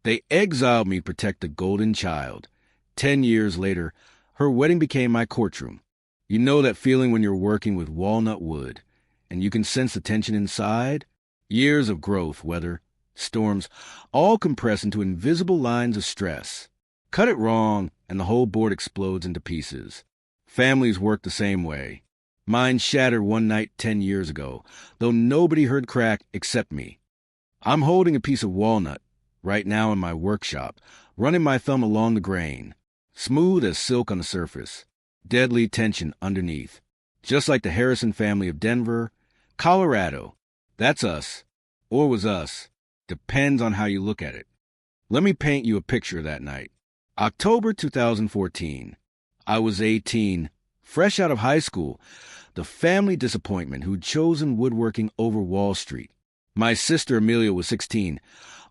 They exiled me to protect the golden child. 10 years later, her wedding became my courtroom. You know that feeling when you're working with walnut wood, and you can sense the tension inside? Years of growth, weather, storms, all compressed into invisible lines of stress. Cut it wrong, and the whole board explodes into pieces. Families work the same way. Mine shattered one night 10 years ago, though nobody heard crack except me. I'm holding a piece of walnut right now in my workshop, running my thumb along the grain, smooth as silk on the surface, deadly tension underneath. Just like the Harrison family of Denver, Colorado. That's us, or was us. Depends on how you look at it. Let me paint you a picture of that night. October 2014. I was 18, fresh out of high school, the family disappointment who'd chosen woodworking over Wall Street. My sister Amelia was 16,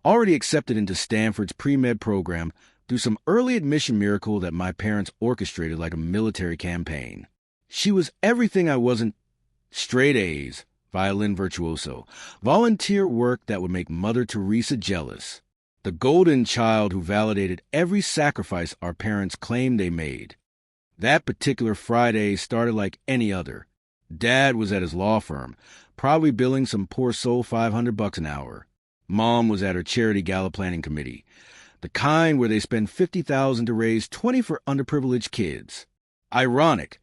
already accepted into Stanford's pre-med program through some early admission miracle that my parents orchestrated like a military campaign. She was everything I wasn't: straight A's, violin virtuoso, volunteer work that would make Mother Teresa jealous, the golden child who validated every sacrifice our parents claimed they made. That particular Friday started like any other. Dad was at his law firm, probably billing some poor soul $500 an hour. Mom was at her charity gala planning committee, the kind where they spend $50,000 to raise 20 for underprivileged kids. Ironic,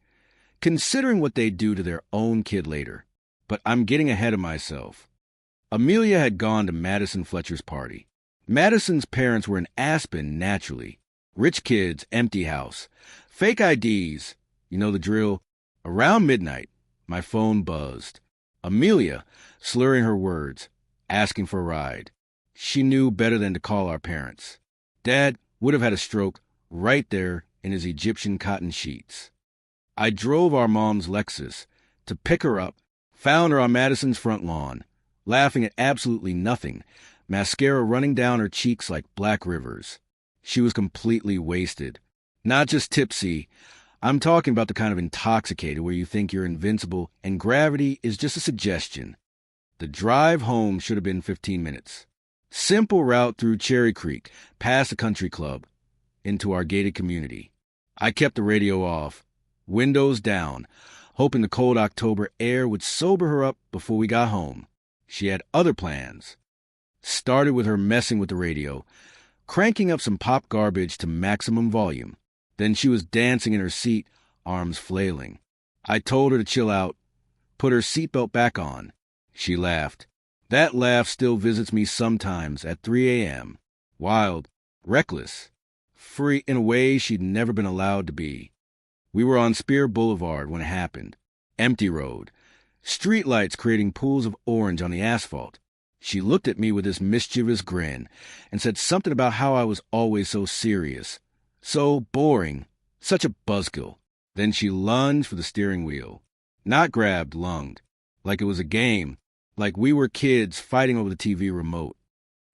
considering what they'd do to their own kid later. But I'm getting ahead of myself. Amelia had gone to Madison Fletcher's party. Madison's parents were in Aspen, naturally. Rich kids, empty house. Fake IDs, you know the drill. Around midnight, my phone buzzed. Amelia, slurring her words, asking for a ride. She knew better than to call our parents. Dad would have had a stroke right there in his Egyptian cotton sheets. I drove our mom's Lexus to pick her up, found her on Madison's front lawn, laughing at absolutely nothing, mascara running down her cheeks like black rivers. She was completely wasted. Not just tipsy. I'm talking about the kind of intoxicated where you think you're invincible and gravity is just a suggestion. The drive home should have been 15 minutes. Simple route through Cherry Creek, past the country club, into our gated community. I kept the radio off, windows down, hoping the cold October air would sober her up before we got home. She had other plans. Started with her messing with the radio, cranking up some pop garbage to maximum volume. Then she was dancing in her seat, arms flailing. I told her to chill out, put her seatbelt back on. She laughed. That laugh still visits me sometimes at 3 a.m. Wild, reckless, free in a way she'd never been allowed to be. We were on Spear Boulevard when it happened. Empty road. Streetlights creating pools of orange on the asphalt. She looked at me with this mischievous grin and said something about how I was always so serious. So boring. Such a buzzkill. Then she lunged for the steering wheel. Not grabbed, lunged. Like it was a game. Like we were kids fighting over the TV remote.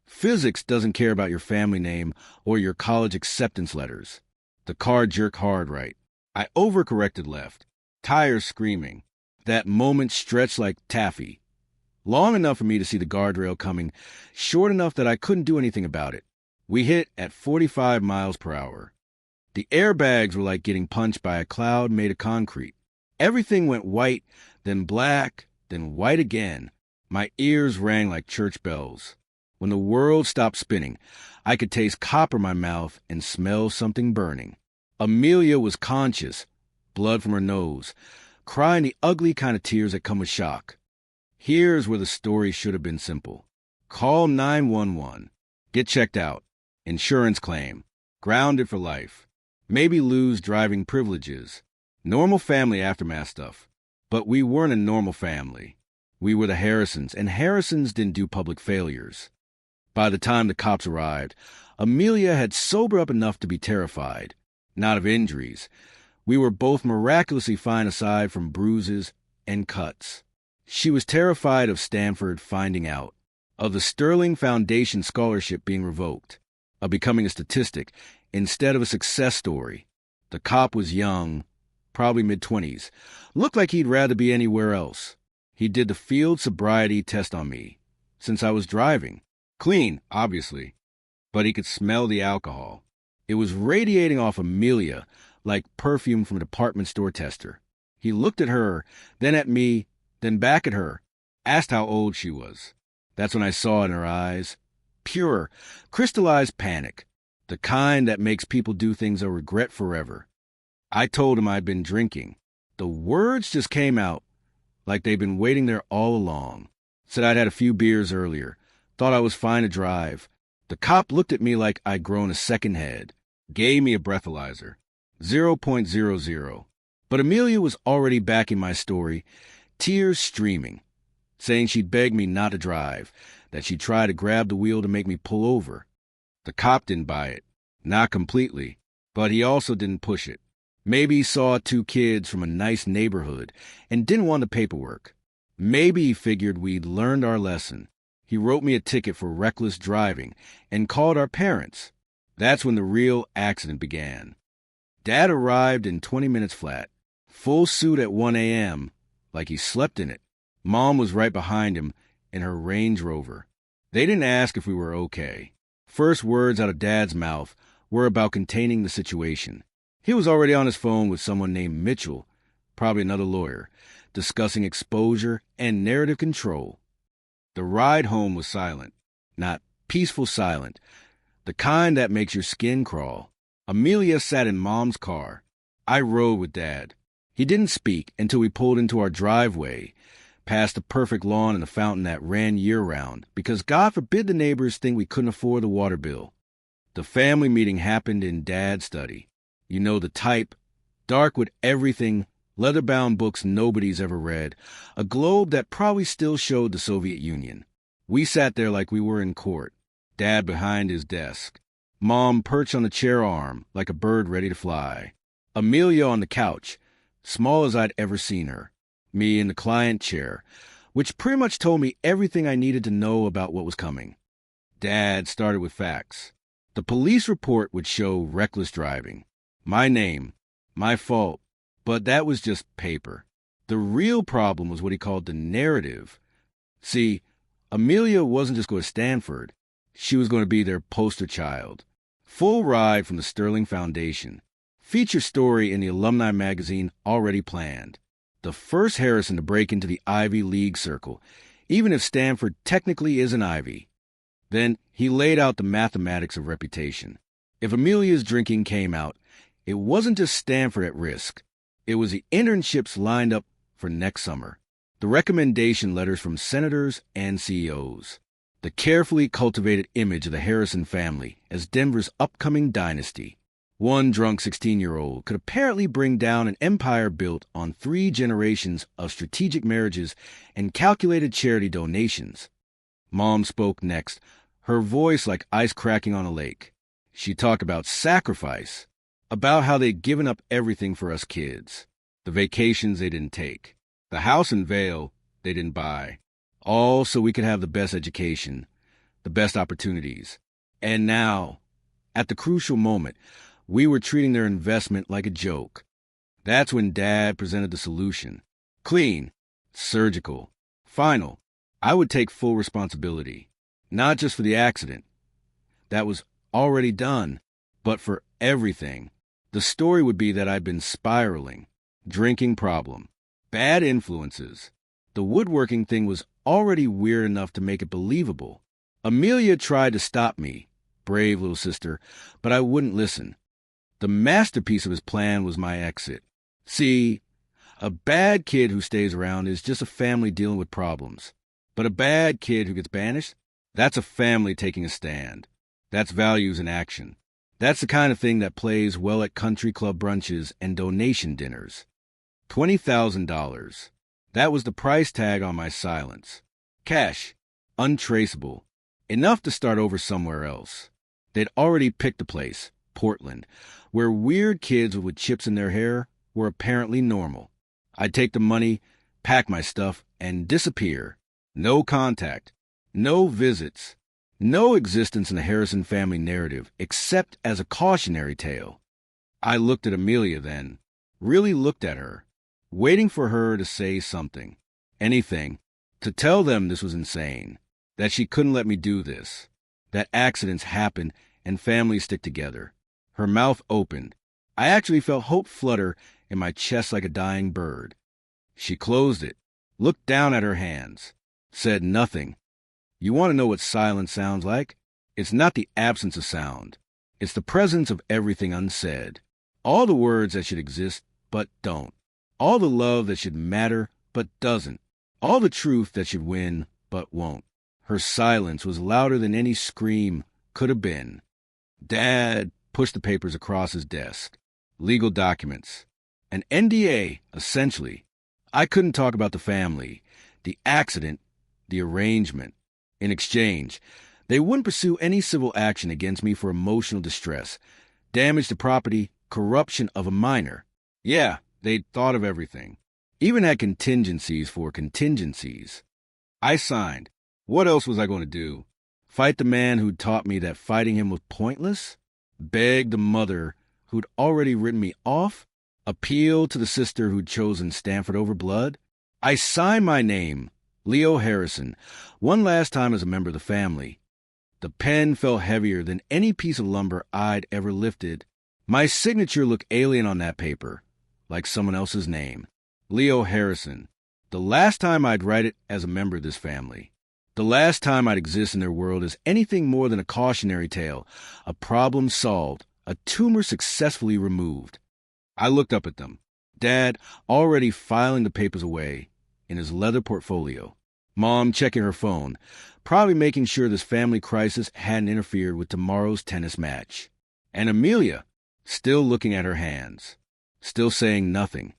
Physics doesn't care about your family name or your college acceptance letters. The car jerked hard right. I overcorrected left. Tires screaming. That moment stretched like taffy. Long enough for me to see the guardrail coming, short enough that I couldn't do anything about it. We hit at 45 miles per hour. The airbags were like getting punched by a cloud made of concrete. Everything went white, then black, then white again. My ears rang like church bells. When the world stopped spinning, I could taste copper in my mouth and smell something burning. Amelia was conscious, blood from her nose, crying the ugly kind of tears that come with shock. Here's where the story should have been simple. Call 911. Get checked out. Insurance claim. Grounded for life. Maybe lose driving privileges. Normal family aftermath stuff. But we weren't a normal family. We were the Harrisons, and Harrisons didn't do public failures. By the time the cops arrived, Amelia had sobered up enough to be terrified. Not of injuries. We were both miraculously fine aside from bruises and cuts. She was terrified of Stanford finding out, of the Sterling Foundation scholarship being revoked, of becoming a statistic instead of a success story. The cop was young, probably mid-20s, looked like he'd rather be anywhere else. He did the field sobriety test on me, since I was driving. Clean, obviously. but he could smell the alcohol. It was radiating off Amelia like perfume from a department store tester. He looked at her, then at me, then back at her, asked how old she was. That's when I saw in her eyes pure, crystallized panic, the kind that makes people do things they'll regret forever. I told him I'd been drinking. The words just came out like they'd been waiting there all along. Said I'd had a few beers earlier, thought I was fine to drive. The cop looked at me like I'd grown a second head, gave me a breathalyzer, 0.00. But Amelia was already backing my story, tears streaming, saying she'd beg me not to drive, that she'd try to grab the wheel to make me pull over. The cop didn't buy it. Not completely, but he also didn't push it. Maybe he saw 2 kids from a nice neighborhood and didn't want the paperwork. Maybe he figured we'd learned our lesson. He wrote me a ticket for reckless driving and called our parents. That's when the real accident began. Dad arrived in 20 minutes flat, full suit at 1 a.m., like he slept in it. Mom was right behind him in her Range Rover. They didn't ask if we were okay. First words out of Dad's mouth were about containing the situation. He was already on his phone with someone named Mitchell, probably another lawyer, discussing exposure and narrative control. The ride home was silent, not peaceful silent, the kind that makes your skin crawl. Amelia sat in Mom's car. I rode with Dad. He didn't speak until we pulled into our driveway, past the perfect lawn and the fountain that ran year-round, because God forbid the neighbors think we couldn't afford the water bill. The family meeting happened in Dad's study. You know the type, dark with everything, leather-bound books nobody's ever read, a globe that probably still showed the Soviet Union. We sat there like we were in court, Dad behind his desk, Mom perched on the chair arm like a bird ready to fly, Amelia on the couch, small as I'd ever seen her, me in the client chair, which pretty much told me everything I needed to know about what was coming. Dad started with facts. The police report would show reckless driving. My name, my fault, but that was just paper. The real problem was what he called the narrative. See, Amelia wasn't just going to Stanford. She was going to be their poster child. Full ride from the Sterling Foundation. Feature story in the alumni magazine already planned. The first Harrison to break into the Ivy League circle, even if Stanford technically is an Ivy. Then he laid out the mathematics of reputation. If Amelia's drinking came out, it wasn't just Stanford at risk. It was the internships lined up for next summer, the recommendation letters from senators and CEOs, the carefully cultivated image of the Harrison family as Denver's upcoming dynasty. One drunk 16-year-old could apparently bring down an empire built on 3 generations of strategic marriages and calculated charity donations. Mom spoke next, her voice like ice cracking on a lake. She talked about sacrifice, about how they'd given up everything for us kids. The vacations they didn't take. The house in Vale they didn't buy. All so we could have the best education, the best opportunities. And now, at the crucial moment, we were treating their investment like a joke. That's when Dad presented the solution. Clean, surgical, final. I would take full responsibility. Not just for the accident. That was already done, but for everything. The story would be that I'd been spiraling, drinking problem, bad influences. The woodworking thing was already weird enough to make it believable. Amelia tried to stop me, brave little sister, but I wouldn't listen. The masterpiece of his plan was my exit. See, a bad kid who stays around is just a family dealing with problems. But a bad kid who gets banished, that's a family taking a stand. That's values in action. That's the kind of thing that plays well at country club brunches and donation dinners. $20,000. That was the price tag on my silence. Cash. Untraceable. Enough to start over somewhere else. They'd already picked a place, Portland, where weird kids with chips in their hair were apparently normal. I'd take the money, pack my stuff, and disappear. No contact. No visits. No existence in the Harrison family narrative, except as a cautionary tale. I looked at Amelia then, really looked at her, waiting for her to say something, anything, to tell them this was insane, that she couldn't let me do this. that accidents happen and families stick together. Her mouth opened. I actually felt hope flutter in my chest like a dying bird. She closed it, looked down at her hands, said nothing. You want to know what silence sounds like? It's not the absence of sound. It's the presence of everything unsaid. All the words that should exist, but don't. All the love that should matter, but doesn't. All the truth that should win, but won't. Her silence was louder than any scream could have been. Dad pushed the papers across his desk. Legal documents. An NDA, essentially. I couldn't talk about the family, the accident, the arrangement. In exchange, they wouldn't pursue any civil action against me for emotional distress, damage to property, corruption of a minor. Yeah, they'd thought of everything. Even had contingencies for contingencies. I signed. What else was I going to do? Fight the man who'd taught me that fighting him was pointless? Beg the mother who'd already written me off? Appeal to the sister who'd chosen Stanford over blood? I signed my name, Leo Harrison, one last time as a member of the family. The pen felt heavier than any piece of lumber I'd ever lifted. My signature looked alien on that paper, like someone else's name. Leo Harrison. The last time I'd write it as a member of this family. The last time I'd exist in their world as anything more than a cautionary tale, a problem solved, a tumor successfully removed. I looked up at them. Dad already filing the papers away in his leather portfolio. Mom checking her phone, probably making sure this family crisis hadn't interfered with tomorrow's tennis match. And Amelia, still looking at her hands, still saying nothing.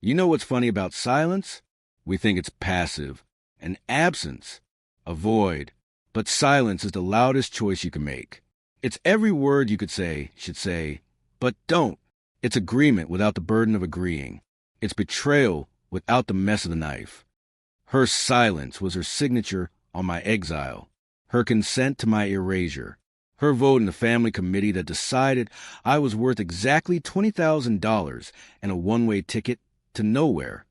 You know what's funny about silence? We think it's passive, an absence, a void. But silence is the loudest choice you can make. It's every word you could say, should say, but don't. It's agreement without the burden of agreeing. It's betrayal without the mess of the knife. Her silence was her signature on my exile, her consent to my erasure, her vote in the family committee that decided I was worth exactly $20,000 and a one-way ticket to nowhere.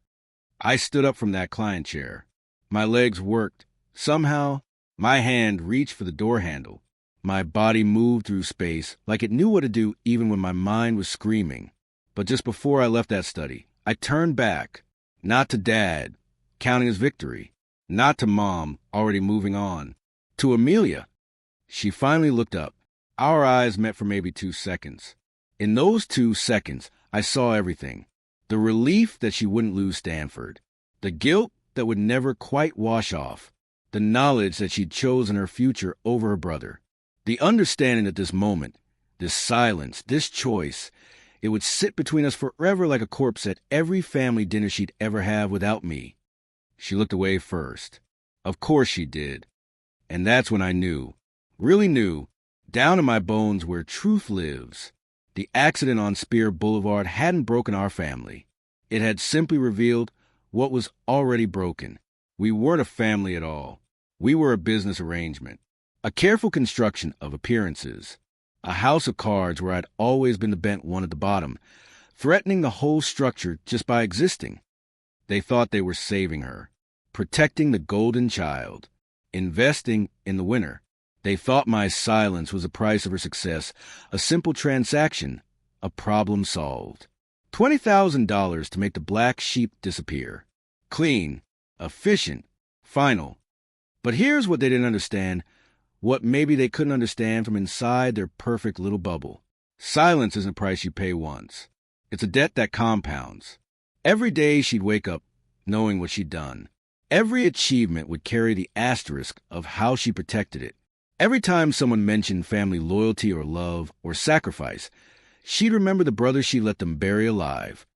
I stood up from that client chair. My legs worked. Somehow, my hand reached for the door handle. My body moved through space like it knew what to do even when my mind was screaming. But just before I left that study, I turned back, not to Dad, counting his victory, not to Mom, already moving on, to Amelia. She finally looked up. Our eyes met for maybe 2 seconds. In those 2 seconds, I saw everything. The relief that she wouldn't lose Stanford, the guilt that would never quite wash off, the knowledge that she'd chosen her future over her brother. The understanding that this moment, this silence, this choice, it would sit between us forever like a corpse at every family dinner she'd ever have without me. She looked away first. Of course she did. And that's when I knew, really knew, down in my bones where truth lives. The accident on Spear Boulevard hadn't broken our family. It had simply revealed what was already broken. We weren't a family at all. We were a business arrangement. A careful construction of appearances. A house of cards where I'd always been the bent one at the bottom, threatening the whole structure just by existing. They thought they were saving her, protecting the golden child, investing in the winner. They thought my silence was the price of her success, a simple transaction, a problem solved. $20,000 to make the black sheep disappear. Clean, efficient, final. But here's what they didn't understand. What maybe they couldn't understand from inside their perfect little bubble. Silence isn't a price you pay once. It's a debt that compounds. Every day she'd wake up knowing what she'd done. Every achievement would carry the asterisk of how she protected it. Every time someone mentioned family loyalty or love or sacrifice, she'd remember the brother she let them bury alive.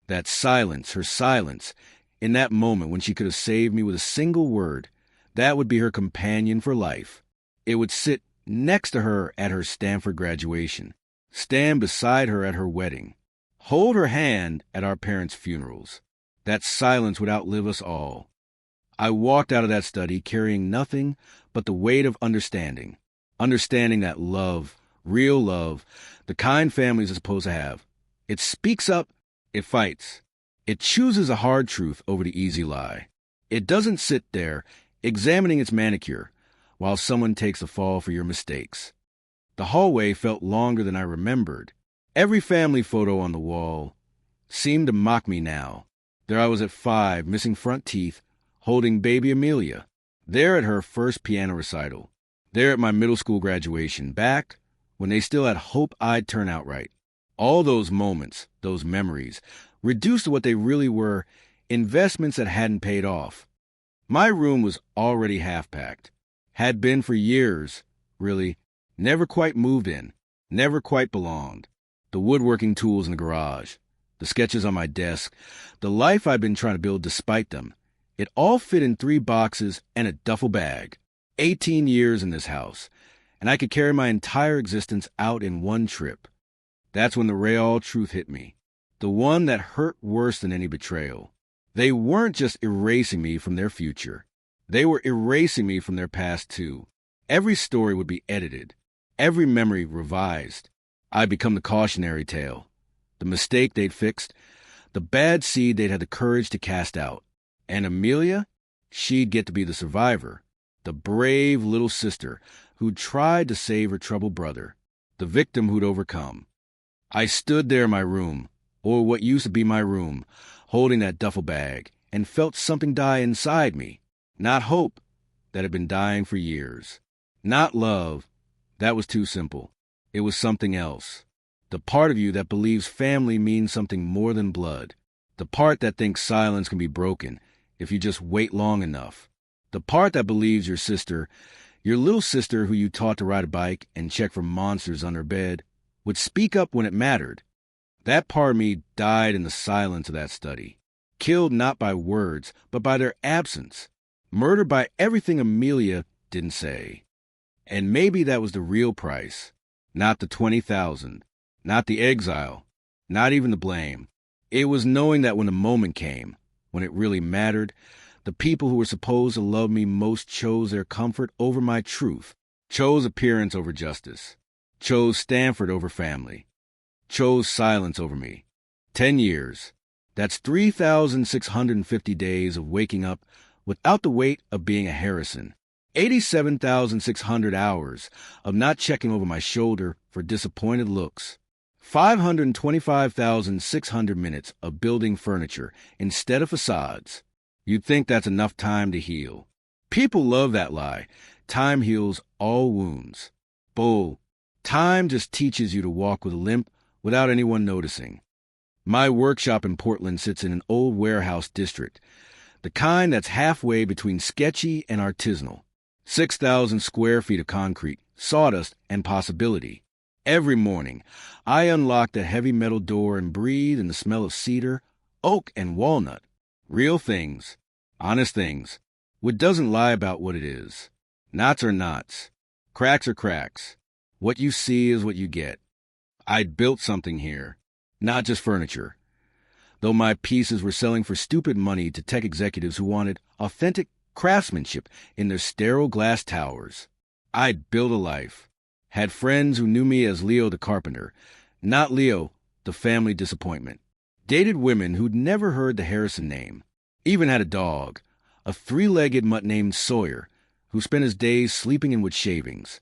That silence, her silence, in that moment when she could have saved me with a single word, that would be her companion for life. It would sit next to her at her Stanford graduation, stand beside her at her wedding, hold her hand at our parents' funerals. That silence would outlive us all. I walked out of that study carrying nothing but the weight of understanding. Understanding that love, real love, the kind families are supposed to have. It speaks up, it fights. It chooses a hard truth over the easy lie. It doesn't sit there, examining its manicure, while someone takes a fall for your mistakes. The hallway felt longer than I remembered. Every family photo on the wall seemed to mock me now. There I was at 5, missing front teeth, holding baby Amelia. There at her first piano recital. There at my middle school graduation, back when they still had hope I'd turn out right. All those moments, those memories, reduced to what they really were, investments that hadn't paid off. My room was already half-packed. Had been for years, really. Never quite moved in. Never quite belonged. The woodworking tools in the garage. The sketches on my desk. The life I'd been trying to build despite them. It all fit in 3 boxes and a duffel bag. 18 years in this house. And I could carry my entire existence out in one trip. That's when the real truth hit me. The one that hurt worse than any betrayal. They weren't just erasing me from their future. They were erasing me from their past, too. Every story would be edited. Every memory revised. I'd become the cautionary tale. The mistake they'd fixed. The bad seed they'd had the courage to cast out. And Amelia? She'd get to be the survivor. The brave little sister who'd tried to save her troubled brother. The victim who'd overcome. I stood there in my room, or what used to be my room, holding that duffel bag, and felt something die inside me. Not hope, that had been dying for years. Not love, that was too simple. It was something else. The part of you that believes family means something more than blood. The part that thinks silence can be broken if you just wait long enough. The part that believes your sister, your little sister who you taught to ride a bike and check for monsters under bed, would speak up when it mattered. That part of me died in the silence of that study. Killed not by words, but by their absence. Murdered by everything Amelia didn't say. And maybe that was the real price. Not the 20,000. Not the exile. Not even the blame. It was knowing that when the moment came, when it really mattered, the people who were supposed to love me most chose their comfort over my truth. Chose appearance over justice. Chose Stanford over family. Chose silence over me. 10 years. That's 3,650 days of waking up without the weight of being a Harrison. 87,600 hours of not checking over my shoulder for disappointed looks. 525,600 minutes of building furniture instead of facades. You'd think that's enough time to heal. People love that lie. Time heals all wounds. Bull. Time just teaches you to walk with a limp without anyone noticing. My workshop in Portland sits in an old warehouse district, the kind that's halfway between sketchy and artisanal. 6,000 square feet of concrete, sawdust, and possibility. Every morning, I unlock that heavy metal door and breathe in the smell of cedar, oak, and walnut. Real things, honest things. Wood doesn't lie about what it is. Knots are knots. Cracks are cracks. What you see is what you get. I'd built something here, not just furniture. Though my pieces were selling for stupid money to tech executives who wanted authentic craftsmanship in their sterile glass towers. I'd built a life. Had friends who knew me as Leo the carpenter, not Leo, the family disappointment. Dated women who'd never heard the Harrison name. Even had a dog, a 3-legged mutt named Sawyer, who spent his days sleeping in wood shavings.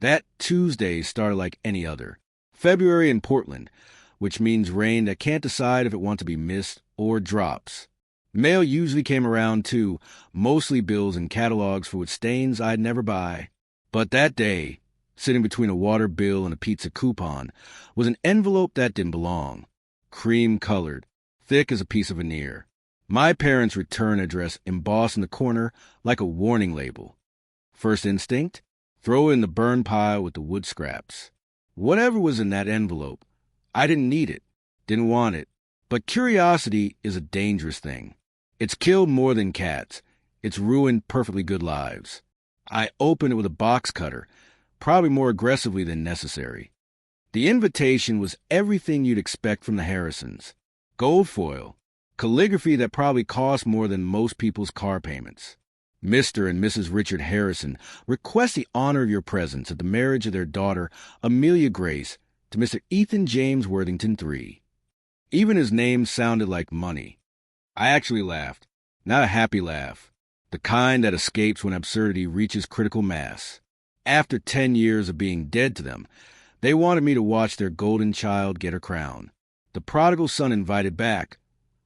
That Tuesday started like any other. February in Portland, which means rain that can't decide if it wants to be mist or drops. Mail usually came around, too, mostly bills and catalogs for wood stains I'd never buy. But that day, sitting between a water bill and a pizza coupon, was an envelope that didn't belong. Cream-colored, thick as a piece of veneer. My parents' return address embossed in the corner like a warning label. First instinct? Throw it in the burn pile with the wood scraps. Whatever was in that envelope, I didn't need it, didn't want it. But curiosity is a dangerous thing. It's killed more than cats. It's ruined perfectly good lives. I opened it with a box cutter, probably more aggressively than necessary. The invitation was everything you'd expect from the Harrisons. Gold foil, calligraphy that probably cost more than most people's car payments. Mr. and Mrs. Richard Harrison request the honor of your presence at the marriage of their daughter, Amelia Grace, to Mr. Ethan James Worthington III. Even his name sounded like money. I actually laughed. Not a happy laugh. the kind that escapes when absurdity reaches critical mass. After 10 years of being dead to them, they wanted me to watch their golden child get her crown. The prodigal son invited back,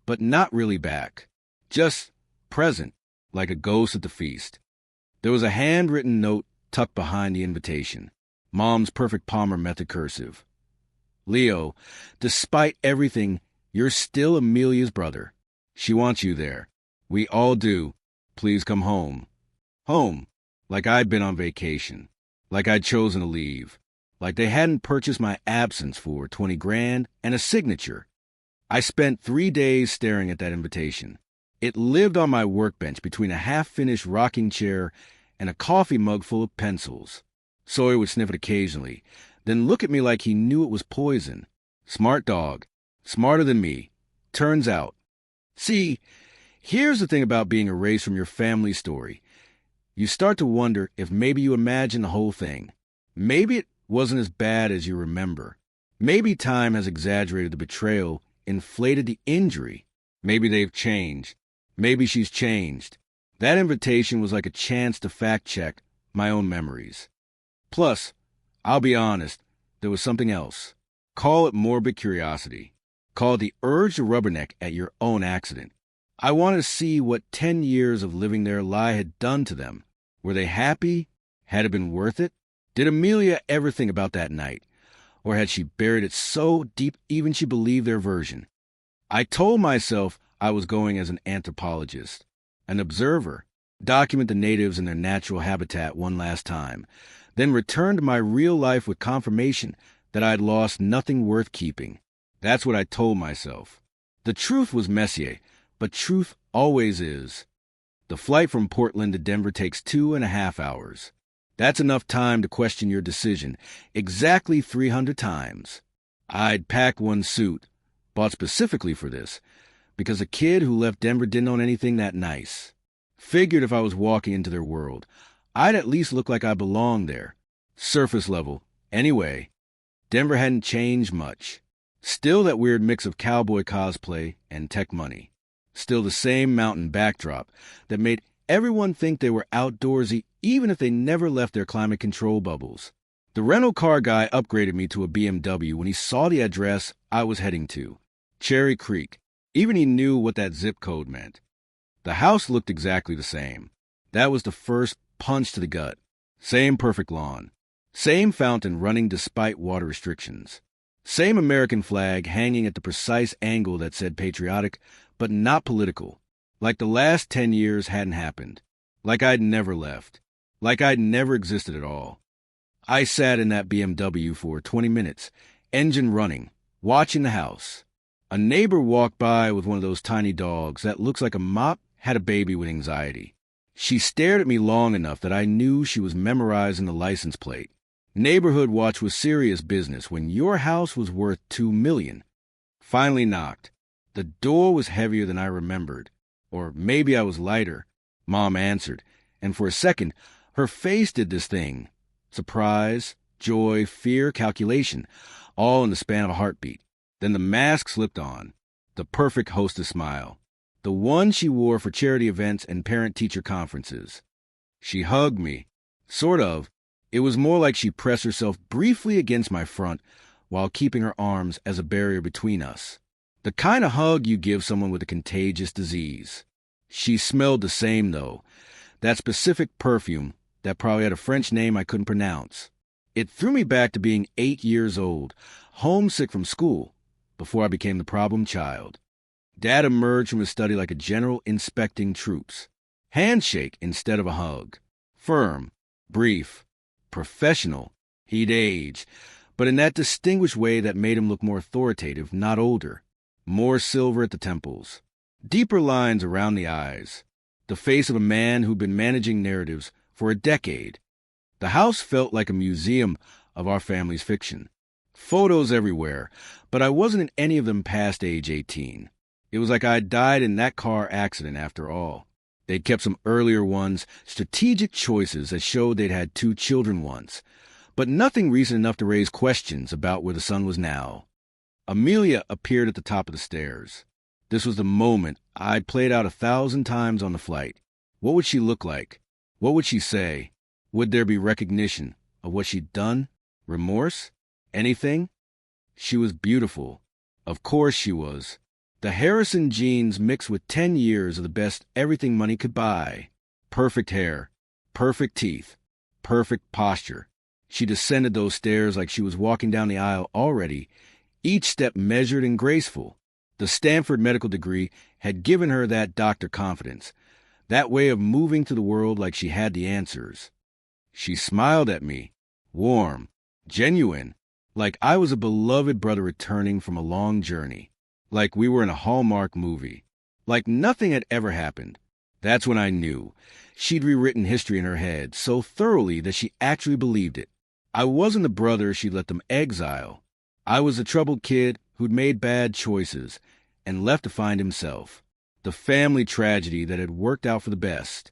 but not really back, just present, like a ghost at the feast. There was a handwritten note tucked behind the invitation. Mom's perfect Palmer method cursive. Leo, despite everything, you're still Amelia's brother. She wants you there. We all do. Please come home. Home, like I'd been on vacation, like I'd chosen to leave, like they hadn't purchased my absence for 20 grand and a signature. I spent 3 days staring at that invitation. It lived on my workbench between a half-finished rocking chair and a coffee mug full of pencils. Sawyer would sniff it occasionally, then look at me like he knew it was poison. Smart dog. Smarter than me. Turns out. See, here's the thing about being erased from your family story. You start to wonder if maybe you imagined the whole thing. Maybe it wasn't as bad as you remember. Maybe time has exaggerated the betrayal, inflated the injury. Maybe they've changed. Maybe she's changed. That invitation was like a chance to fact-check my own memories. Plus, I'll be honest, there was something else. Call it morbid curiosity. Call it the urge to rubberneck at your own accident. I wanted to see what 10 years of living their lie had done to them. Were they happy? Had it been worth it? Did Amelia ever think about that night? Or had she buried it so deep even she believed their version? I told myself I was going as an anthropologist, an observer, document the natives in their natural habitat one last time, then return to my real life with confirmation that I'd lost nothing worth keeping. That's what I told myself. The truth was Messier, but truth always is. The flight from Portland to Denver takes 2.5 hours. That's enough time to question your decision, exactly 300 times. I'd packed one suit, bought specifically for this, because a kid who left Denver didn't own anything that nice. Figured if I was walking into their world, I'd at least look like I belonged there. Surface level. Anyway, Denver hadn't changed much. Still that weird mix of cowboy cosplay and tech money. Still the same mountain backdrop that made everyone think they were outdoorsy even if they never left their climate control bubbles. The rental car guy upgraded me to a BMW when he saw the address I was heading to. Cherry Creek. Even he knew what that zip code meant. The house looked exactly the same. That was the first punch to the gut. Same perfect lawn. Same fountain running despite water restrictions. Same American flag hanging at the precise angle that said patriotic, but not political. Like the last 10 years hadn't happened. Like I'd never left. Like I'd never existed at all. I sat in that BMW for 20 minutes, engine running, watching the house. A neighbor walked by with one of those tiny dogs that looks like a mop had a baby with anxiety. She stared at me long enough that I knew she was memorizing the license plate. Neighborhood watch was serious business when your house was worth $2 million. Finally knocked. The door was heavier than I remembered. Or maybe I was lighter. Mom answered, and for a second, her face did this thing. Surprise, joy, fear, calculation, all in the span of a heartbeat. Then the mask slipped on. The perfect hostess smile. The one she wore for charity events and parent-teacher conferences. She hugged me. Sort of. It was more like she pressed herself briefly against my front while keeping her arms as a barrier between us. The kind of hug you give someone with a contagious disease. She smelled the same, though. That specific perfume that probably had a French name I couldn't pronounce. It threw me back to being 8 years old, homesick from school, before I became the problem child. Dad emerged from his study like a general inspecting troops. Handshake instead of a hug. Firm, brief, professional. He'd aged, but in that distinguished way that made him look more authoritative, not older. More silver at the temples. Deeper lines around the eyes. The face of a man who'd been managing narratives for a decade. The house felt like a museum of our family's fiction. Photos everywhere, but I wasn't in any of them past age 18. It was like I'd died in that car accident after all. They'd kept some earlier ones, strategic choices that showed they'd had 2 children once, but nothing recent enough to raise questions about where the son was now. Amelia appeared at the top of the stairs. This was the moment I'd played out 1,000 times on the flight. What would she look like? What would she say? Would there be recognition of what she'd done? Remorse? Anything? She was beautiful. Of course she was. The Harrison genes mixed with 10 years of the best everything money could buy. Perfect hair, perfect teeth, perfect posture. She descended those stairs like she was walking down the aisle already, each step measured and graceful. The Stanford medical degree had given her that doctor confidence, that way of moving through the world like she had the answers. She smiled at me, warm, genuine, like I was a beloved brother returning from a long journey, like we were in a Hallmark movie, like nothing had ever happened. That's when I knew. She'd rewritten history in her head so thoroughly that she actually believed it. I wasn't the brother she'd let them exile. I was the troubled kid who'd made bad choices and left to find himself. The family tragedy that had worked out for the best.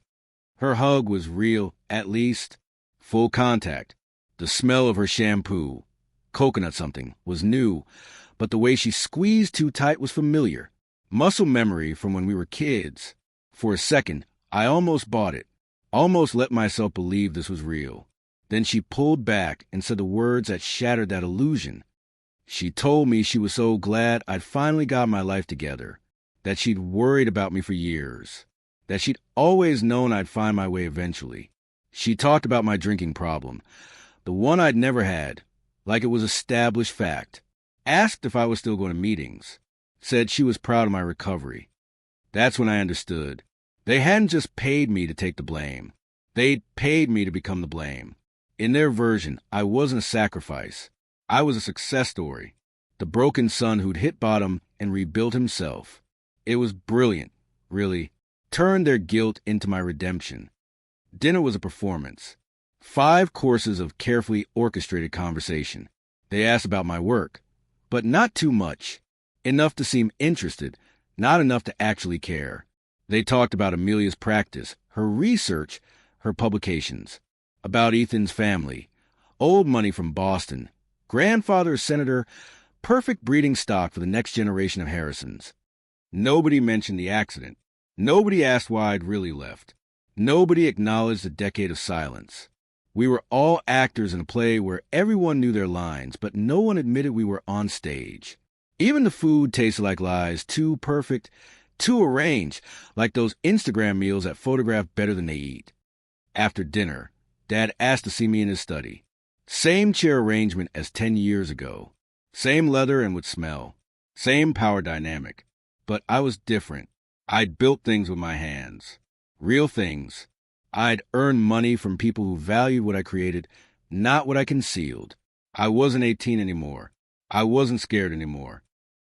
Her hug was real, at least. Full contact. The smell of her shampoo, coconut something, was new, but the way she squeezed too tight was familiar. Muscle memory from when we were kids. For a second, I almost bought it, almost let myself believe this was real. Then she pulled back and said the words that shattered that illusion. She told me she was so glad I'd finally got my life together, that she'd worried about me for years, that she'd always known I'd find my way eventually. She talked about my drinking problem, the one I'd never had, like it was established fact. Asked if I was still going to meetings. Said she was proud of my recovery. That's when I understood. They hadn't just paid me to take the blame. They'd paid me to become the blame. In their version, I wasn't a sacrifice. I was a success story. The broken son who'd hit bottom and rebuilt himself. It was brilliant, really. Turned their guilt into my redemption. Dinner was a performance. 5 courses of carefully orchestrated conversation. They asked about my work, but not too much. Enough to seem interested, not enough to actually care. They talked about Amelia's practice, her research, her publications, about Ethan's family, old money from Boston, grandfather a senator, perfect breeding stock for the next generation of Harrisons. Nobody mentioned the accident. Nobody asked why I'd really left. Nobody acknowledged the decade of silence. We were all actors in a play where everyone knew their lines, but no one admitted we were on stage. Even the food tasted like lies, too perfect, too arranged, like those Instagram meals that photograph better than they eat. After dinner, Dad asked to see me in his study. Same chair arrangement as 10 years ago. Same leather and would smell. Same power dynamic. But I was different. I'd built things with my hands. Real things. I'd earned money from people who valued what I created, not what I concealed. I wasn't 18 anymore. I wasn't scared anymore.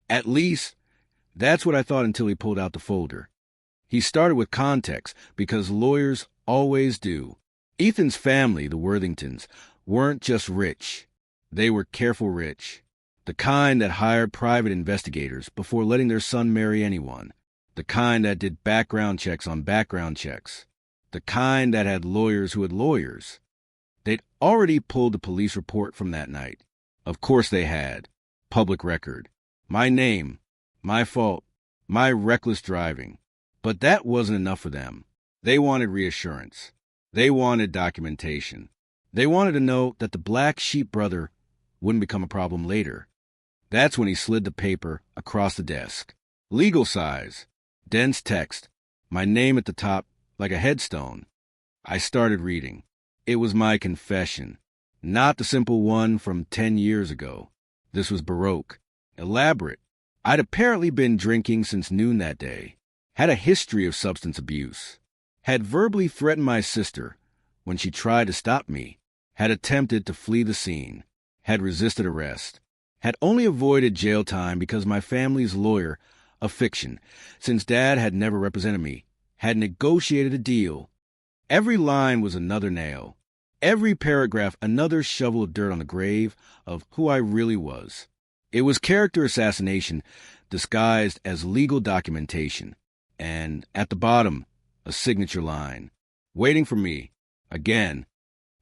At least, that's what I thought until he pulled out the folder. He started with context, because lawyers always do. Ethan's family, the Worthingtons, weren't just rich. They were careful rich. The kind that hired private investigators before letting their son marry anyone. The kind that did background checks on background checks. The kind that had lawyers who had lawyers. They'd already pulled the police report from that night. Of course they had. Public record. My name. My fault. My reckless driving. But that wasn't enough for them. They wanted reassurance. They wanted documentation. They wanted to know that the black sheep brother wouldn't become a problem later. That's when he slid the paper across the desk. Legal size. Dense text. My name at the top, like a headstone. I started reading. It was my confession. Not the simple one from 10 years ago. This was Baroque. Elaborate. I'd apparently been drinking since noon that day. Had a history of substance abuse. Had verbally threatened my sister when she tried to stop me. Had attempted to flee the scene. Had resisted arrest. Had only avoided jail time because my family's lawyer, a fiction, since Dad had never represented me, had negotiated a deal. Every line was another nail. Every paragraph another shovel of dirt on the grave of who I really was. It was character assassination disguised as legal documentation. And at the bottom, a signature line. Waiting for me. Again.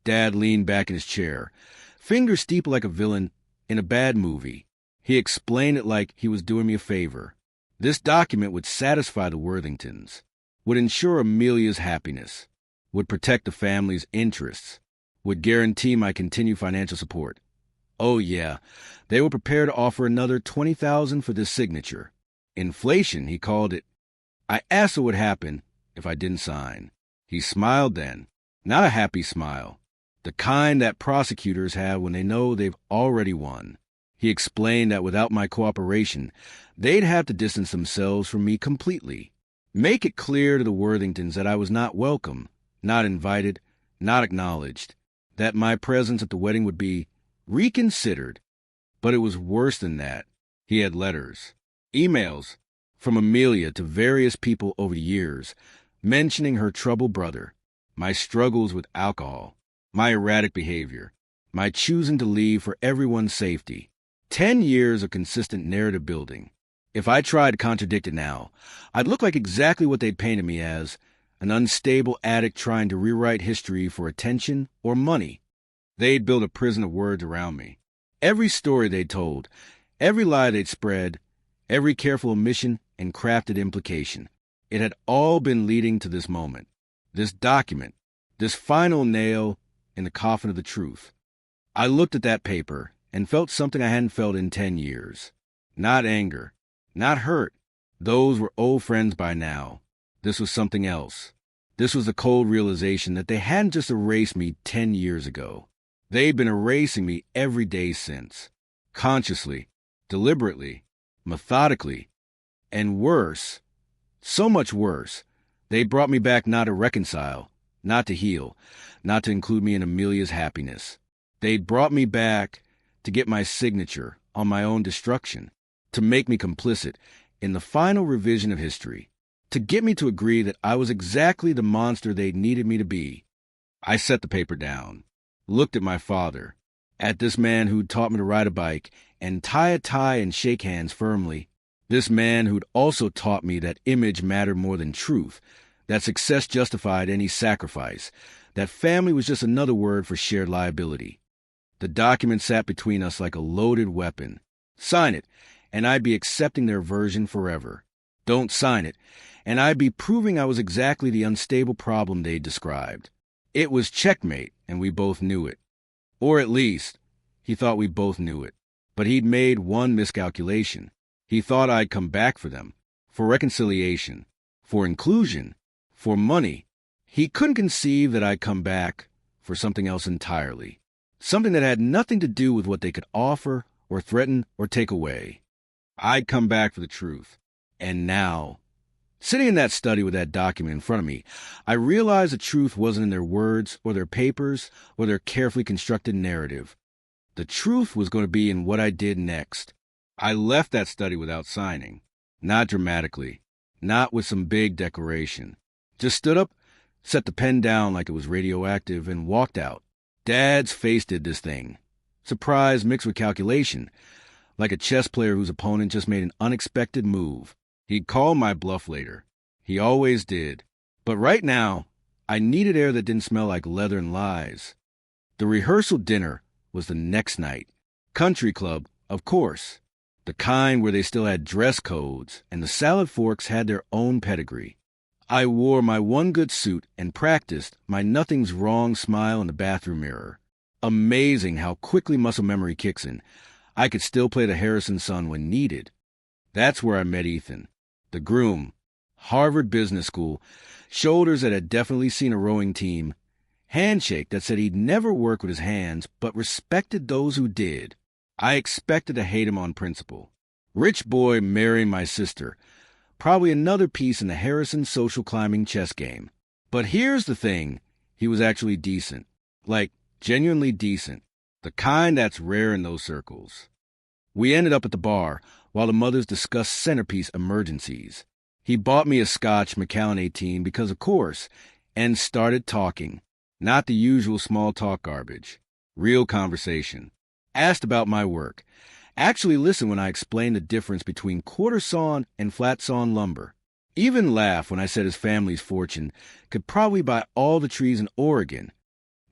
Dad leaned back in his chair, fingers steep like a villain in a bad movie. He explained it like he was doing me a favor. This document would satisfy the Worthingtons. would ensure Amelia's happiness, would protect the family's interests, would guarantee my continued financial support. Oh yeah, they were prepared to offer another $20,000 for this signature. Inflation, he called it. I asked what would happen if I didn't sign. He smiled then, not a happy smile, the kind that prosecutors have when they know they've already won. He explained that without my cooperation, they'd have to distance themselves from me completely. Make it clear to the Worthingtons that I was not welcome, not invited, not acknowledged, that my presence at the wedding would be reconsidered. But it was worse than that. He had letters, emails, from Amelia to various people over the years, mentioning her troubled brother, my struggles with alcohol, my erratic behavior, my choosing to leave for everyone's safety. 10 years of consistent narrative building. If I tried to contradict it now, I'd look like exactly what they'd painted me as, an unstable addict trying to rewrite history for attention or money. They'd built a prison of words around me. Every story they'd told, every lie they'd spread, every careful omission and crafted implication. It had all been leading to this moment, this document, this final nail in the coffin of the truth. I looked at that paper and felt something I hadn't felt in 10 years. Not anger, not hurt. Those were old friends by now. This was something else. This was the cold realization that they hadn't just erased me 10 years ago. They'd been erasing me every day since. Consciously, deliberately, methodically, and worse, so much worse, they brought me back not to reconcile, not to heal, not to include me in Amelia's happiness. They'd brought me back to get my signature on my own destruction, to make me complicit in the final revision of history, to get me to agree that I was exactly the monster they needed me to be. I set the paper down, looked at my father, at this man who'd taught me to ride a bike and tie a tie and shake hands firmly, this man who'd also taught me that image mattered more than truth, that success justified any sacrifice, that family was just another word for shared liability. The document sat between us like a loaded weapon. Sign it, and I'd be accepting their version forever. Don't sign it, and I'd be proving I was exactly the unstable problem they'd described. It was checkmate, and we both knew it. Or at least, he thought we both knew it. But he'd made one miscalculation. He thought I'd come back for them, for reconciliation, for inclusion, for money. He couldn't conceive that I'd come back for something else entirely. Something that had nothing to do with what they could offer or threaten or take away. I'd come back for the truth. And now, sitting in that study with that document in front of me, I realized the truth wasn't in their words or their papers or their carefully constructed narrative. The truth was going to be in what I did next. I left that study without signing. Not dramatically. Not with some big declaration. Just stood up, set the pen down like it was radioactive, and walked out. Dad's face did this thing. Surprise mixed with calculation, like a chess player whose opponent just made an unexpected move. He'd call my bluff later. He always did. But right now, I needed air that didn't smell like leather and lies. The rehearsal dinner was the next night. Country club, of course. The kind where they still had dress codes, and the salad forks had their own pedigree. I wore my one good suit and practiced my nothing's wrong smile in the bathroom mirror. Amazing how quickly muscle memory kicks in. I could still play the Harrison son when needed. That's where I met Ethan, the groom, Harvard Business School, shoulders that had definitely seen a rowing team, handshake that said he'd never work with his hands but respected those who did. I expected to hate him on principle. Rich boy marrying my sister. Probably another piece in the Harrison social climbing chess game. But here's the thing. He was actually decent. Like, genuinely decent. The kind that's rare in those circles. We ended up at the bar while the mothers discussed centerpiece emergencies. He bought me a Scotch Macallan 18 because, of course, and started talking. Not the usual small talk garbage. Real conversation. Asked about my work. Actually listened when I explained the difference between quarter sawn and flat sawn lumber. Even laughed when I said his family's fortune could probably buy all the trees in Oregon.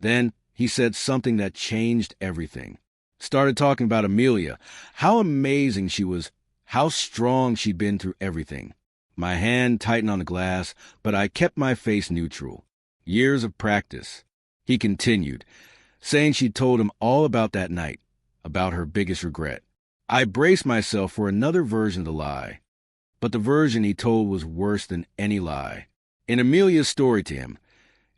Then he said something that changed everything. Started talking about Amelia, how amazing she was, how strong she'd been through everything. My hand tightened on the glass, but I kept my face neutral. Years of practice. He continued, saying she'd told him all about that night, about her biggest regret. I braced myself for another version of the lie. But the version he told was worse than any lie. In Amelia's story to him,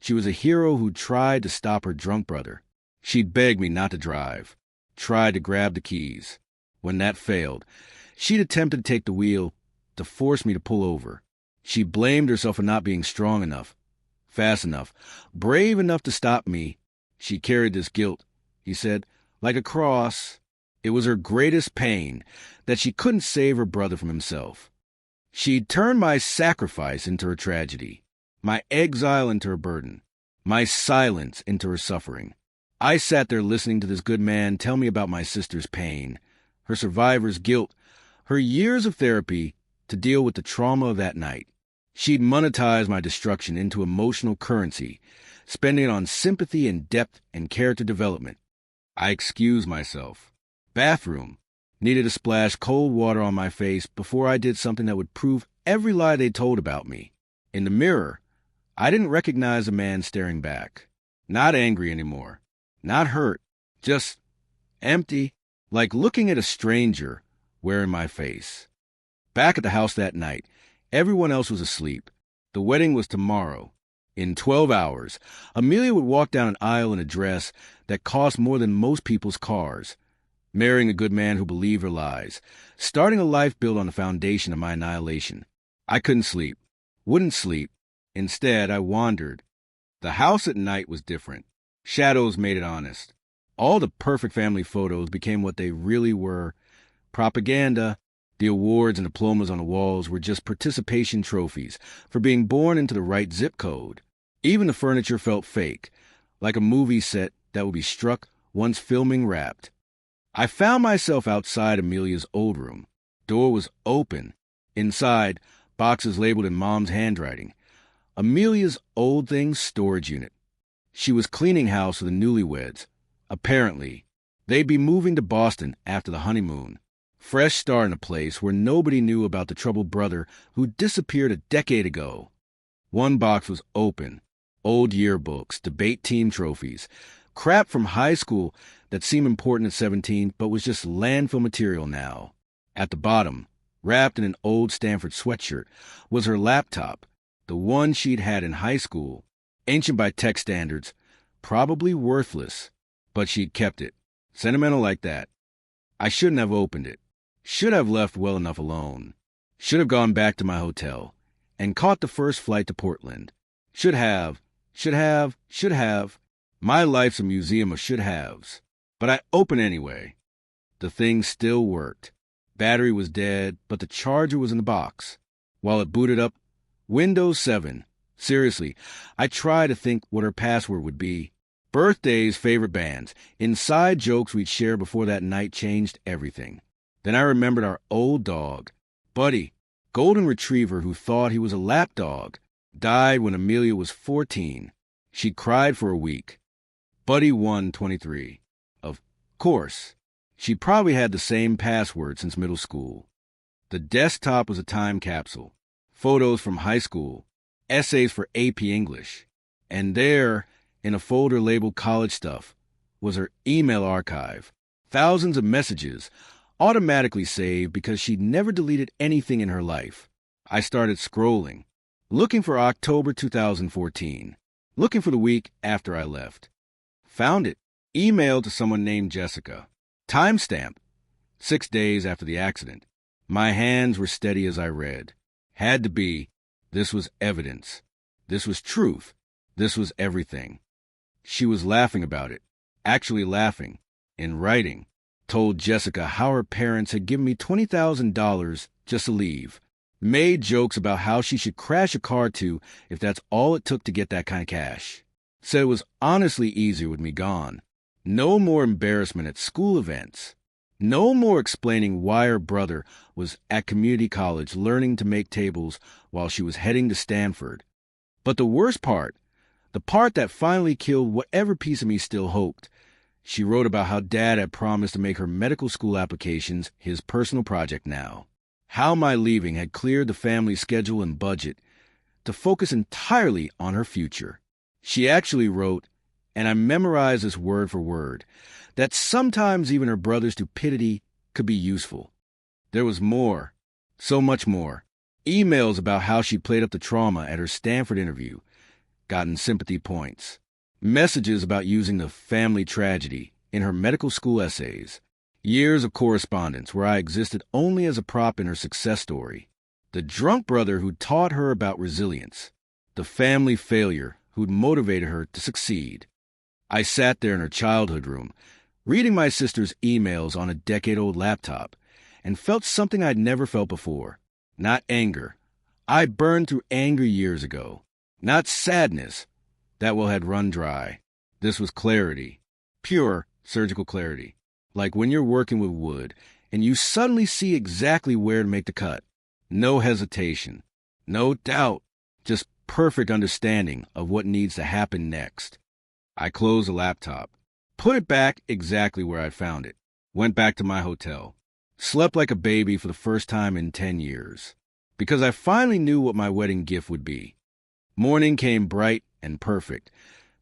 she was a hero who tried to stop her drunk brother. She'd begged me not to drive, tried to grab the keys. When that failed, she'd attempted to take the wheel to force me to pull over. She blamed herself for not being strong enough, fast enough, brave enough to stop me. She carried this guilt, he said, like a cross. It was her greatest pain that she couldn't save her brother from himself. She'd turned my sacrifice into her tragedy, my exile into her burden, my silence into her suffering. I sat there listening to this good man tell me about my sister's pain, her survivor's guilt, her years of therapy to deal with the trauma of that night. She'd monetized my destruction into emotional currency, spending it on sympathy and depth and character development. I excused myself. Bathroom. Needed to splash cold water on my face before I did something that would prove every lie they told about me. In the mirror, I didn't recognize a man staring back. Not angry anymore. Not hurt. Just empty. Like looking at a stranger wearing my face. Back at the house that night, everyone else was asleep. The wedding was tomorrow. In 12 hours, Amelia would walk down an aisle in a dress that cost more than most people's cars. Marrying a good man who believed her lies, starting a life built on the foundation of my annihilation. I couldn't sleep, wouldn't sleep. Instead, I wandered. The house at night was different. Shadows made it honest. All the perfect family photos became what they really were. Propaganda. The awards and diplomas on the walls were just participation trophies for being born into the right zip code. Even the furniture felt fake, like a movie set that would be struck once filming wrapped. I found myself outside Amelia's old room. Door was open. Inside, boxes labeled in Mom's handwriting. Amelia's old things storage unit. She was cleaning house for the newlyweds. Apparently, they'd be moving to Boston after the honeymoon. Fresh start in a place where nobody knew about the troubled brother who disappeared a decade ago. One box was open. Old yearbooks, debate team trophies, crap from high school that seemed important at 17 but was just landfill material now. At the bottom, wrapped in an old Stanford sweatshirt, was her laptop, the one she'd had in high school, ancient by tech standards, probably worthless, but she'd kept it. Sentimental like that. I shouldn't have opened it. Should have left well enough alone. Should have gone back to my hotel and caught the first flight to Portland. Should have. My life's a museum of should-haves. But I opened anyway. The thing still worked. Battery was dead, but the charger was in the box. While it booted up, Windows 7. Seriously, I tried to think what her password would be. Birthdays, favorite bands, inside jokes we'd share before that night changed everything. Then I remembered our old dog, Buddy, golden retriever who thought he was a lap dog, died when Amelia was 14. She cried for a week. Buddy 123. Of course, she probably had the same password since middle school. The desktop was a time capsule. Photos from high school. Essays for AP English. And there, in a folder labeled college stuff, was her email archive. Thousands of messages, automatically saved because she'd never deleted anything in her life. I started scrolling, looking for October 2014, looking for the week after I left. Found it. Emailed to someone named Jessica. Timestamp. 6 days after the accident. My hands were steady as I read. Had to be. This was evidence. This was truth. This was everything. She was laughing about it. Actually laughing. In writing. Told Jessica how her parents had given me $20,000 just to leave. Made jokes about how she should crash a car too if that's all it took to get that kind of cash. Said it was honestly easier with me gone. No more embarrassment at school events. No more explaining why her brother was at community college learning to make tables while she was heading to Stanford. But the worst part, the part that finally killed whatever piece of me still hoped, she wrote about how Dad had promised to make her medical school applications his personal project now. How my leaving had cleared the family schedule and budget to focus entirely on her future. She actually wrote, and I memorized this word for word, that sometimes even her brother's stupidity could be useful. There was more, so much more. Emails about how she played up the trauma at her Stanford interview, gotten sympathy points. Messages about using the family tragedy in her medical school essays. Years of correspondence where I existed only as a prop in her success story. The drunk brother who taught her about resilience. The family failure who'd motivated her to succeed. I sat there in her childhood room, reading my sister's emails on a decade-old laptop, and felt something I'd never felt before. Not anger. I burned through anger years ago. Not sadness. That well had run dry. This was clarity. Pure surgical clarity. Like when you're working with wood, and you suddenly see exactly where to make the cut. No hesitation. No doubt. Just perfect understanding of what needs to happen next. I closed the laptop. Put it back exactly where I'd found it. Went back to my hotel. Slept like a baby for the first time in 10 years. Because I finally knew what my wedding gift would be. Morning came bright and perfect.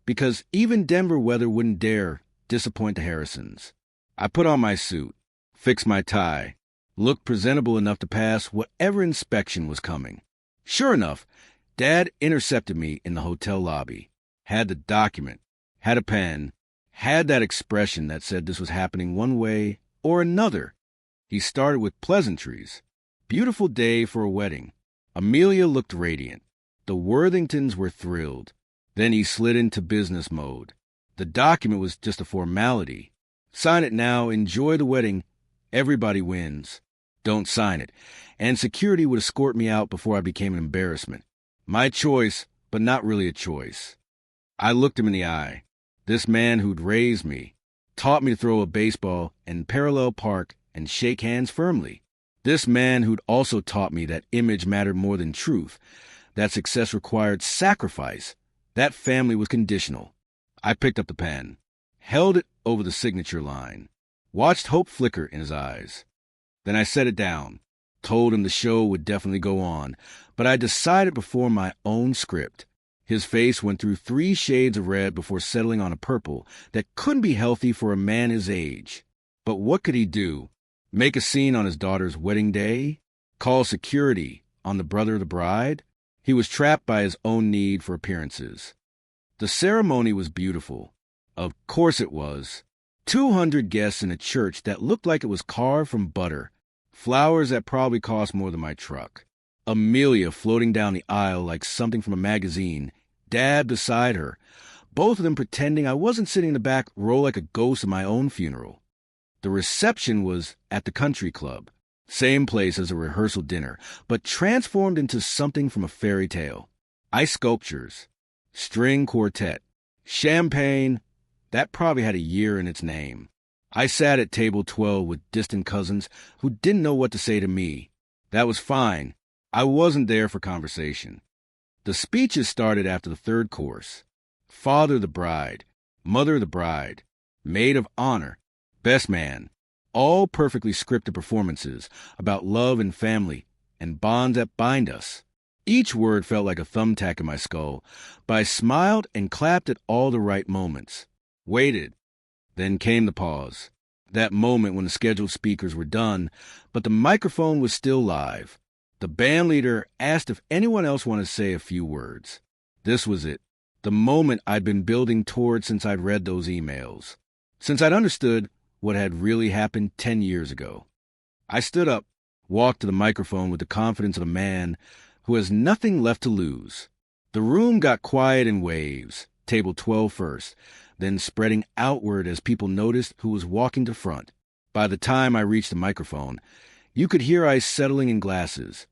Because even Denver weather wouldn't dare disappoint the Harrisons. I put on my suit, fixed my tie, looked presentable enough to pass whatever inspection was coming. Sure enough, Dad intercepted me in the hotel lobby. Had the document, had a pen, had that expression that said this was happening one way or another. He started with pleasantries. Beautiful day for a wedding. Amelia looked radiant. The Worthingtons were thrilled. Then he slid into business mode. The document was just a formality. Sign it now, enjoy the wedding, everybody wins. Don't sign it. And security would escort me out before I became an embarrassment. My choice, but not really a choice. I looked him in the eye. This man who'd raised me, taught me to throw a baseball and parallel park and shake hands firmly. This man who'd also taught me that image mattered more than truth, that success required sacrifice, that family was conditional. I picked up the pen, held it over the signature line, watched hope flicker in his eyes. Then I set it down, told him the show would definitely go on, but I decided before my own script. His face went through 3 shades of red before settling on a purple that couldn't be healthy for a man his age. But what could he do? Make a scene on his daughter's wedding day? Call security on the brother of the bride? He was trapped by his own need for appearances. The ceremony was beautiful. Of course it was. 200 guests in a church that looked like it was carved from butter. Flowers that probably cost more than my truck. Amelia floating down the aisle like something from a magazine. Dad beside her. Both of them pretending I wasn't sitting in the back row like a ghost at my own funeral. The reception was at the country club. Same place as a rehearsal dinner, but transformed into something from a fairy tale. Ice sculptures. String quartet. Champagne. That probably had a year in its name. I sat at table 12 with distant cousins who didn't know what to say to me. That was fine. I wasn't there for conversation. The speeches started after the 3rd course. Father of the bride, mother of the bride, maid of honor, best man, all perfectly scripted performances about love and family and bonds that bind us. Each word felt like a thumbtack in my skull, but I smiled and clapped at all the right moments. Waited. Then came the pause. That moment when the scheduled speakers were done, but the microphone was still live. The band leader asked if anyone else wanted to say a few words. This was it. The moment I'd been building toward since I'd read those emails. Since I'd understood what had really happened 10 years ago. I stood up, walked to the microphone with the confidence of a man who has nothing left to lose. The room got quiet in waves, table 12 first, then spreading outward as people noticed who was walking to front. By the time I reached the microphone, you could hear ice settling in glasses.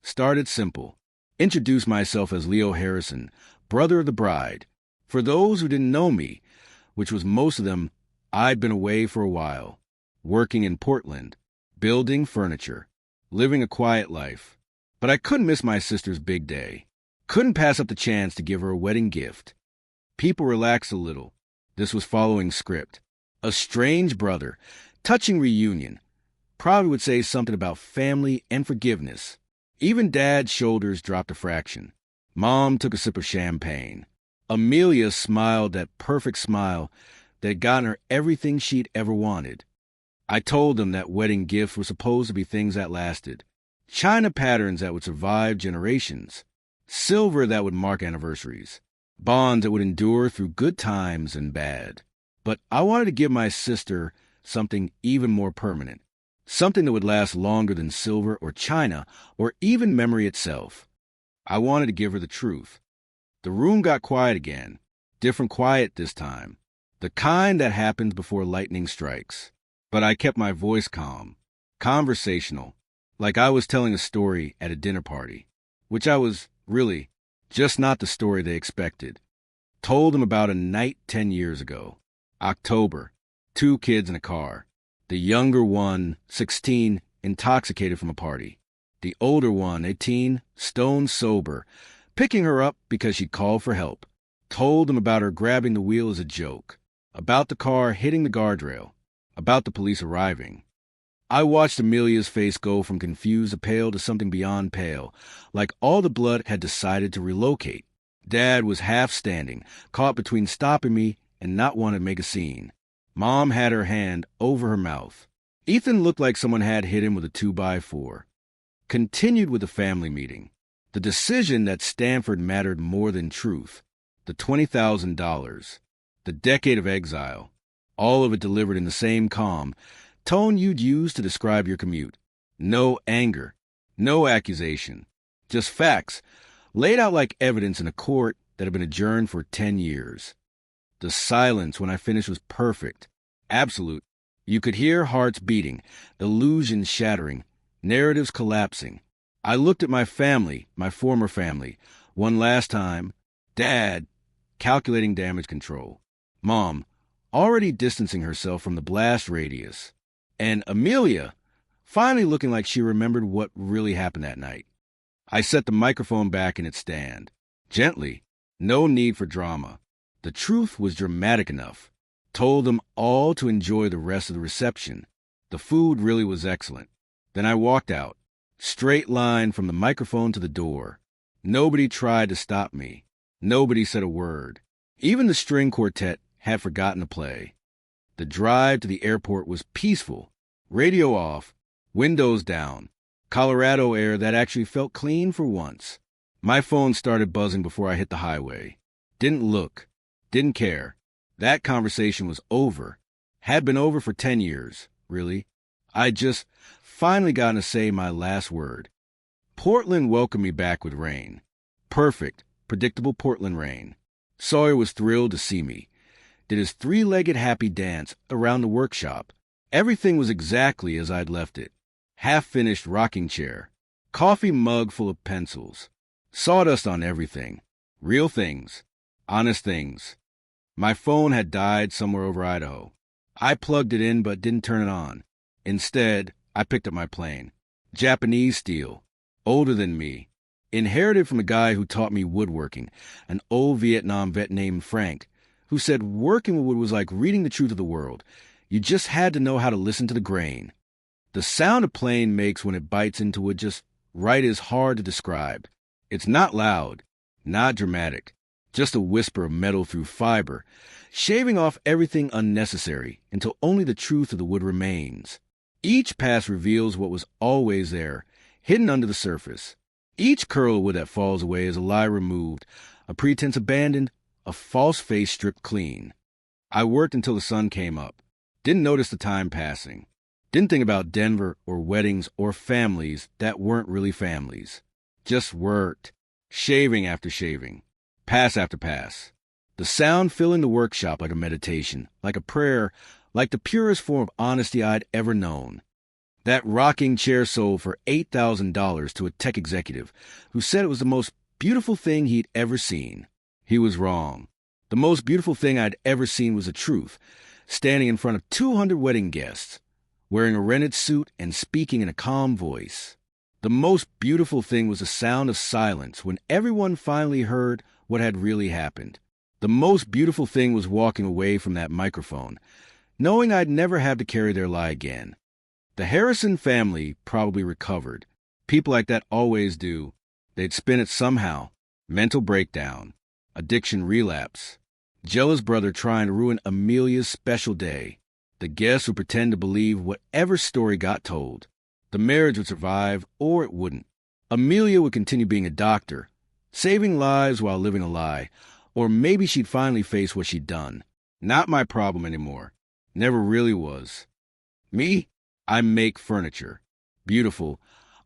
Started simple. Introduced myself as Leo Harrison, brother of the bride. For those who didn't know me, which was most of them, I'd been away for a while, working in Portland, building furniture, living a quiet life. But I couldn't miss my sister's big day. Couldn't pass up the chance to give her a wedding gift. People relaxed a little. This was following script. A strange brother, touching reunion. probably would say something about family and forgiveness. Even Dad's shoulders dropped a fraction. Mom took a sip of champagne. Amelia smiled that perfect smile that had gotten her everything she'd ever wanted. I told them that wedding gifts were supposed to be things that lasted. China patterns that would survive generations. Silver that would mark anniversaries. Bonds that would endure through good times and bad. But I wanted to give my sister something even more permanent. Something that would last longer than silver or china or even memory itself. I wanted to give her the truth. The room got quiet again. Different quiet this time. The kind that happens before lightning strikes. But I kept my voice calm. Conversational. Like I was telling a story at a dinner party. Which I was, really, just not the story they expected. Told them about a night 10 years ago. October. 2 kids in a car. The younger one, 16, intoxicated from a party. The older one, 18, stone sober, picking her up because she called for help. Told them about her grabbing the wheel as a joke. About the car hitting the guardrail. About the police arriving. I watched Amelia's face go from confused to pale to something beyond pale, like all the blood had decided to relocate. Dad was half standing, caught between stopping me and not wanting to make a scene. Mom had her hand over her mouth. Ethan looked like someone had hit him with a 2x4. Continued with the family meeting. The decision that Stanford mattered more than truth. The $20,000. The decade of exile. All of it delivered in the same calm tone you'd use to describe your commute. No anger. No accusation. Just facts, laid out like evidence in a court that had been adjourned for 10 years. The silence when I finished was perfect. Absolute. You could hear hearts beating, illusions shattering, narratives collapsing. I looked at my family, my former family, one last time. Dad, calculating damage control. Mom, already distancing herself from the blast radius. And Amelia, finally looking like she remembered what really happened that night. I set the microphone back in its stand. Gently. No need for drama. The truth was dramatic enough. Told them all to enjoy the rest of the reception. The food really was excellent. Then I walked out. Straight line from the microphone to the door. Nobody tried to stop me. Nobody said a word. Even the string quartet had forgotten to play. The drive to the airport was peaceful. Radio off. Windows down. Colorado air that actually felt clean for once. My phone started buzzing before I hit the highway. Didn't look. Didn't care. That conversation was over. Had been over for 10 years, really. I'd just finally gotten to say my last word. Portland welcomed me back with rain. Perfect, predictable Portland rain. Sawyer was thrilled to see me. Did his 3-legged happy dance around the workshop. Everything was exactly as I'd left it. Half-finished rocking chair. Coffee mug full of pencils. Sawdust on everything. Real things. Honest things. My phone had died somewhere over Idaho. I plugged it in but didn't turn it on. Instead, I picked up my plane. Japanese steel. Older than me. Inherited from a guy who taught me woodworking, an old Vietnam vet named Frank, who said working with wood was like reading the truth of the world. You just had to know how to listen to the grain. The sound a plane makes when it bites into wood just right is hard to describe. It's not loud, not dramatic. Just a whisper of metal through fiber, shaving off everything unnecessary until only the truth of the wood remains. Each pass reveals what was always there, hidden under the surface. Each curl of wood that falls away is a lie removed, a pretense abandoned, a false face stripped clean. I worked until the sun came up. Didn't notice the time passing. Didn't think about Denver or weddings or families that weren't really families. Just worked, shaving after shaving. Pass after pass. The sound filling the workshop like a meditation, like a prayer, like the purest form of honesty I'd ever known. That rocking chair sold for $8,000 to a tech executive who said it was the most beautiful thing he'd ever seen. He was wrong. The most beautiful thing I'd ever seen was the truth, standing in front of 200 wedding guests, wearing a rented suit and speaking in a calm voice. The most beautiful thing was the sound of silence when everyone finally heard what had really happened. The most beautiful thing was walking away from that microphone, knowing I'd never have to carry their lie again. The Harrison family probably recovered. People like that always do. They'd spin it somehow. Mental breakdown. Addiction relapse. Jealous brother trying to ruin Amelia's special day. The guests would pretend to believe whatever story got told. The marriage would survive, or it wouldn't. Amelia would continue being a doctor, saving lives while living a lie. Or maybe she'd finally face what she'd done. Not my problem anymore. Never really was. Me? I make furniture. Beautiful,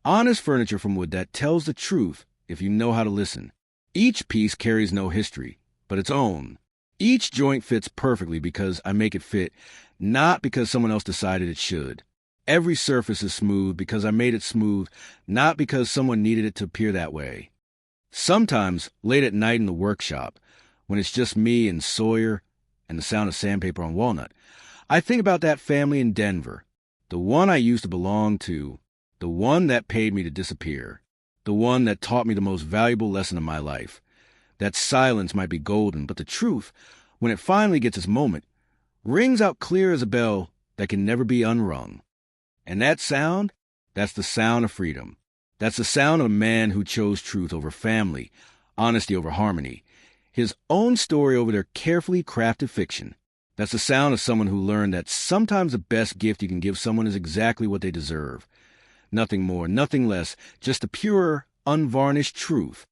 honest furniture from wood that tells the truth if you know how to listen. Each piece carries no history, but its own. Each joint fits perfectly because I make it fit, not because someone else decided it should. Every surface is smooth because I made it smooth, not because someone needed it to appear that way. Sometimes, late at night in the workshop, when it's just me and Sawyer and the sound of sandpaper on walnut, I think about that family in Denver, the one I used to belong to, the one that paid me to disappear, the one that taught me the most valuable lesson of my life. That silence might be golden, but the truth, when it finally gets its moment, rings out clear as a bell that can never be unrung. And that sound, that's the sound of freedom. That's the sound of a man who chose truth over family, honesty over harmony, his own story over their carefully crafted fiction. That's the sound of someone who learned that sometimes the best gift you can give someone is exactly what they deserve. Nothing more, nothing less, just the pure, unvarnished truth.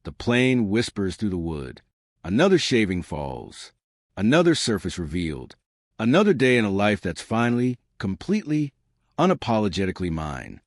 The plane whispers through the wood. Another shaving falls. Another surface revealed. Another day in a life that's finally, completely, unapologetically mine.